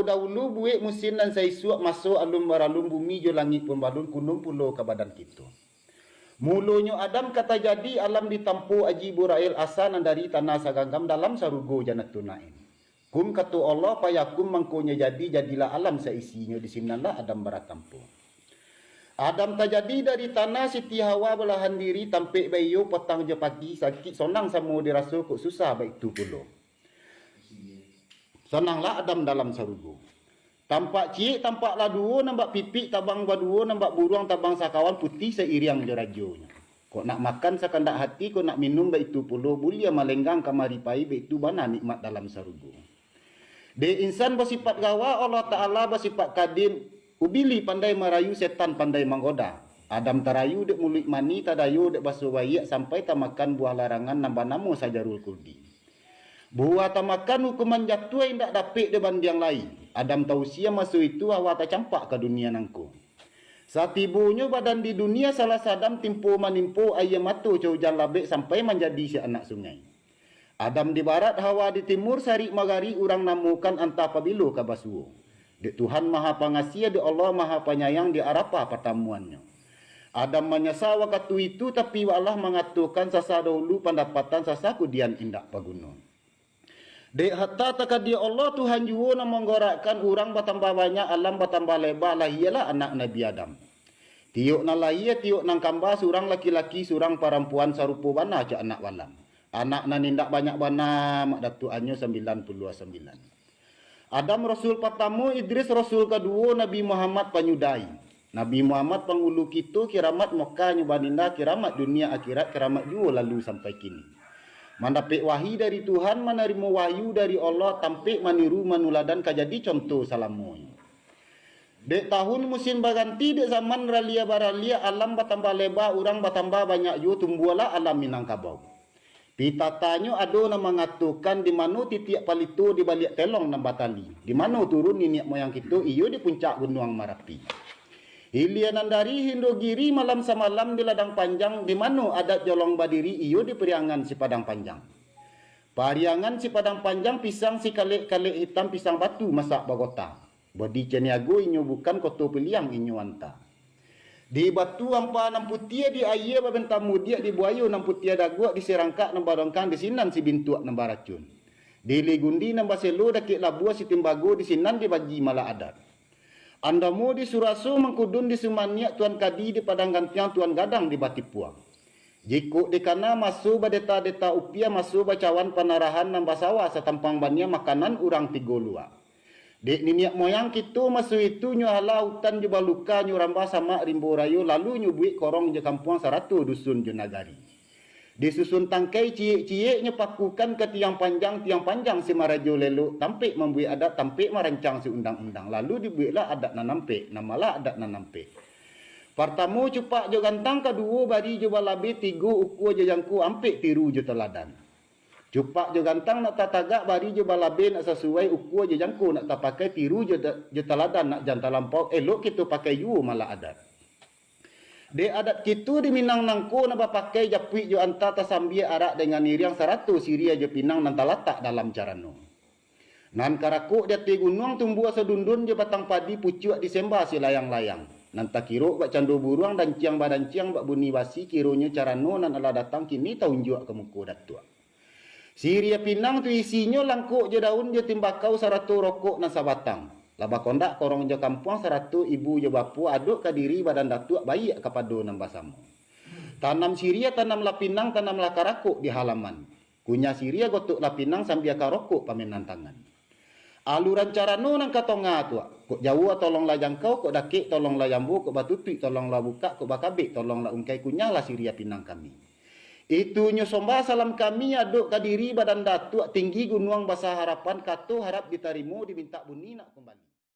dahulu buik musim dan saisuak masuk alum baralum bumi jo langit pembalun kunung pulau ke badan kita. Mulunyo Adam kata jadi alam ditampu aji burail asan dari tanah saganggam dalam sarugo janat tunain. Kum katu Allah payakum mangkonya jadilah alam seisinya di sinalah Adam baratampu. Adam tak jadi dari tanah Siti Hawa belahan diri tampik bayu petang je pagi sakit sonang sama dirasa kok susah baik tu pula. Senanglah Adam dalam sarugo. Tampak cik, tampaklah dua, nampak pipik tabang badua, nampak buruang tabang sakawan putih seiriang je rajonya. Kok nak makan sekandak hati, kok nak minum baik itu puluh, bulia malenggang kamari pai, baik itu bana nikmat dalam sarugo. De insan bersifat gawa, Allah Ta'ala bersifat kadim, ubili pandai merayu, setan pandai menggoda. Adam terayu, dek mulut mani, tadayu, dek basuh bayak, sampai tak makan buah larangan, nambah namo sajarul kuldi. Buah tak makan hukuman jatuh yang tak dapat depan yang lain. Adam tahu sia masuk itu awak tak campak ke dunia nangku. Saat ibunya badan di dunia salah sadam timpu manimpu ayam matu hujan labek sampai menjadi si anak sungai. Adam di barat, Hawa di timur, Sarik magari orang namukan anta pabilu ke basuo. Di Tuhan maha pengasih, di Allah maha penyayang di arapa pertemuannya. Adam menyesal waktu itu tapi Allah mengaturkan sasa dahulu pendapatan sasa kudian indak pagunun. Dek hatta takadi Allah Tuhan juga nak menggorakkan orang bertambah banyak, alam bertambah lebar lah ialah anak Nabi Adam. Tiuk na lahir, tiuk nang kambah, surang laki-laki, surang perempuan sarupo bana cak anak walam. Anak na nindak banyak bana, mak datuannya 99. Adam Rasul pertama, Idris Rasul kedua, Nabi Muhammad penyudai. Nabi Muhammad pengulu kita, kiramat Mekah nyobaninda, kiramat dunia akhirat, kiramat juga lalu sampai kini. Mendapat wahyu dari Tuhan, menerima wahyu dari Allah, tampik meniru manuladan kajadi contoh salamu. Dek tahun musim berganti, dek zaman ralia baralia, alam bertambah lebar, orang bertambah banyak juga, tumbuhlah alam Minangkabau. Pitatanya ada yang mengatakan di mana titik palito di balik telong dan batali. Di mana turun nenek moyang kita, iyo di puncak Gunung Merapi. Hilianan dari Hindogiri malam semalam di ladang panjang, di mana adat jolong badiri iyo di periangan si padang panjang. Periangan si padang panjang pisang si kalik-kalik hitam pisang batu masak bagota. Bodi ceniago inyo bukan koto piliang inyo anta. Di batu ampa nam putia di air babenta mudia di buayo nam putia daguak di serangkak nam barongkang di sinan si bintuak nam baracun. Di ligundi nam baselo dakik labua si timbago di sinan di bagi mala adat. Andamu di Surasu mengkudun di Sumaniak Tuan Kadi di Padang Gantiang Tuan Gadang di Batipuang. Jikuk di kana masuk badeta-deta upia masuk bacawan panarahan nambah sawah setampang bannya makanan urang tigo luar. Dek niniak moyang kita masuk itu nyuhala hutan juga luka nyuramba sama rimbo rayu lalu nyubuik korong je kampung 100 dusun je nagari. Di susun tangkai cie-cie nyepakukan ke tiang panjang si marajo lelu tampik membuat adat tampik merancang si undang-undang lalu dibuatlah adat nanampik namalah adat nanampik. Pertama cupak jo gantang, kedua bari jo balabi, tiga uku jo jangku ampik tiru jo teladan. Cupak jo gantang nak tatagak bari jo balabi nak sesuai uku jo jangku nak tak pakai tiru jo teladan nak jantan lampau elok kita pakai yu malah adat. De adat kita di Minang nangko nak pakai japui jo anta tasambia arak dengan iriang 100 siria jo pinang nan talatak dalam carano. Nan karakuk dia ti gunung tumbuh sedundun jo batang padi pucuak disemba si layang-layang. Nan tak kiro bak candu buruang dan ciang badan ciang bak bunyi wasi kironya carano nan ala datang kini taunjuk ke muka datua. Siria pinang tu isinya langkuk jo daun jo timbakau 100 rokok nan sabatang. Laba kondak korong jo kampung 100 ibu jo bapu aduk ke diri badan datuk bayi kepada nambah sama. Tanam siria, tanam lapinang, tanam karakuk di halaman. Kunya siria gotuk lapinang sambil karokuk pamenan tangan. Aluran carano nang katonga tu. Kok jauh tolonglah jangkau, kok dakik tolonglah jambu, kok batutik tolonglah buka, kok bakabik tolonglah ungkai kunya lah siria pinang kami. Itu nyosomba salam kami aduk ke diri badan datuk tinggi gunung basah harapan katu harap ditarimo diminta buni nak kembali.